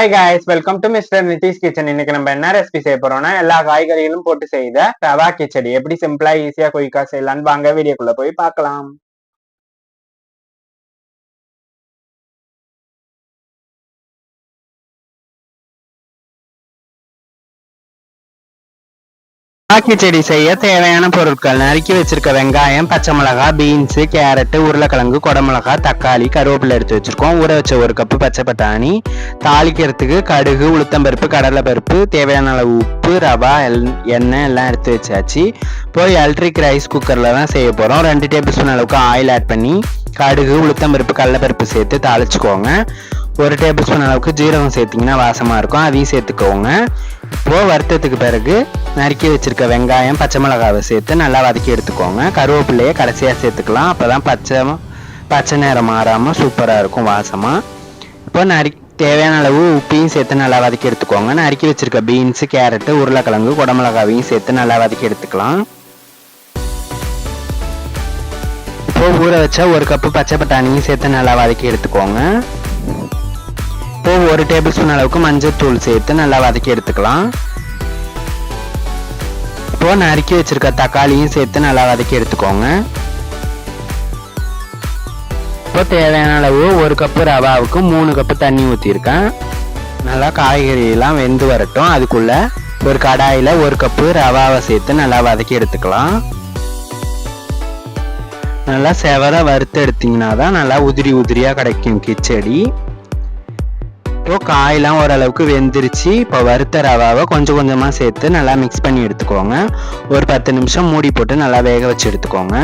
Hi guys, welcome to mister Nitish kitchen. இன்னைக்கு நம்ம என்ன ரெசிபி செய்ய போறோம்னா எல்லா காய்கறிகளும் போட்டு செய்த ரவா கிச்சடி எப்படி சிம்பிளா ஈஸியா குயிக்கா செய்யலாம்னு வாங்க வீடியோக்குள்ள போய் பார்க்கலாம். கிச்சடி செய்ய தேவையான பொருட்கள்: நறுக்கி வச்சிருக்க வெங்காயம், பச்சை மிளகா, பீன்ஸ், கேரட், உருளைக்கிழங்கு, குடமிளகா, தக்காளி, கருவேப்பிலை எடுத்து வச்சிருக்கோம். ஊற வச்ச ஒரு கப்பு பச்சை பட்டாணி, தாளிக்கிறதுக்கு கடுகு, உளுத்தம்பருப்பு, கடலை பருப்பு, தேவையான அளவு உப்பு, ரவா, எண்ணெய் எல்லாம் எடுத்து வச்சாச்சு. போய் எலக்ட்ரிக் ரைஸ் குக்கர்ல தான் செய்ய போறோம். 2 டேபிள் ஸ்பூன் அளவுக்கு ஆயில் ஆட் பண்ணி கடுகு, உளுத்தம்பருப்பு, கடலைப்பருப்பு சேர்த்து தாளிச்சுக்கோங்க. 1 டேபிள் ஸ்பூன் அளவுக்கு ஜீரகம் சேர்த்திங்கன்னா வாசமாக இருக்கும், அதையும் சேர்த்துக்கோங்க. இப்போது வறுத்ததுக்கு பிறகு நறுக்கி வச்சுருக்க வெங்காயம், பச்சை மிளகாவை சேர்த்து நல்லா வதக்கி எடுத்துக்கோங்க. கருவேப்பிலையை கடைசியாக சேர்த்துக்கலாம், அப்போ தான் பச்சை நிறம் மாறாமல் சூப்பராக இருக்கும் வாசமாக. இப்போ தேவையான அளவு உப்பையும் சேர்த்து நல்லா வதக்கி எடுத்துக்கோங்க. நறுக்கி வச்சுருக்க பீன்ஸு, கேரட்டு, உருளைக்கிழங்கு, குடமிளகாவையும் சேர்த்து நல்லா வதக்கி எடுத்துக்கலாம். இப்போ ஊற வச்சா 1 கப்பு பச்சை பட்டாணியும் சேர்த்து நல்லா வதக்கி எடுத்துக்கோங்க. இப்போ 1 டேபிள் ஸ்பூன் அளவுக்கு மஞ்சள் தூள் சேர்த்து நல்லா வதக்கி எடுத்துக்கலாம். இப்போ நறுக்கி வச்சிருக்க தக்காளியும் சேர்த்து நல்லா வதக்கி எடுத்துக்கோங்க. இப்போ தேவையான அளவு 1 கப்பு ரவாவுக்கு 3 கப்பு தண்ணி ஊற்றிருக்கேன். நல்லா காய்கறியெல்லாம் வெந்து வரட்டும். அதுக்குள்ள ஒரு கடாயில் 1 கப்பு ரவாவை சேர்த்து நல்லா வதக்கி எடுத்துக்கலாம். நல்லா செவர வறுத்து எடுத்தீங்கன்னா தான் நல்லா உதிரி உதிரியாக கிடைக்கும் கிச்சடி. இப்போ காயெல்லாம் ஓரளவுக்கு வெந்துருச்சு. இப்போ வறுத்த ரவாவை கொஞ்சம் கொஞ்சமாக சேர்த்து நல்லா மிக்ஸ் பண்ணி எடுத்துக்கோங்க. ஒரு 10 நிமிஷம் மூடி போட்டு நல்லா வேக வச்சு எடுத்துக்கோங்க.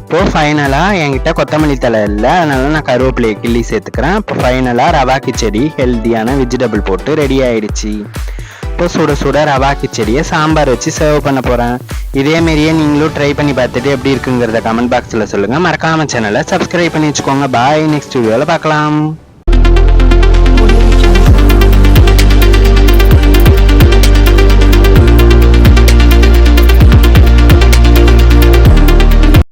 இப்போ ஃபைனலாக என்கிட்ட கொத்தமல்லி தழை இல்லை, அதனால நான் கருவேப்பிலையை கிள்ளி சேர்த்துக்கிறேன். இப்போ ஃபைனலாக ரவா கிச்சடி ஹெல்த்தியான வெஜிடபிள் போட்டு ரெடி ஆயிடுச்சு. இப்போ சுட சுட ரவா கிச்சடியை சாம்பார் வச்சு சர்வ் பண்ண போகிறேன். இதேமாரியே நீங்களும் ட்ரை பண்ணி பார்த்துட்டு எப்படி இருக்குங்கிறத கமெண்ட் பாக்ஸில் சொல்லுங்கள். மறக்காம சேனலை சப்ஸ்கிரைப் பண்ணி வச்சுக்கோங்க. பாய், நெக்ஸ்ட் வீடியோவில் பார்க்கலாம்.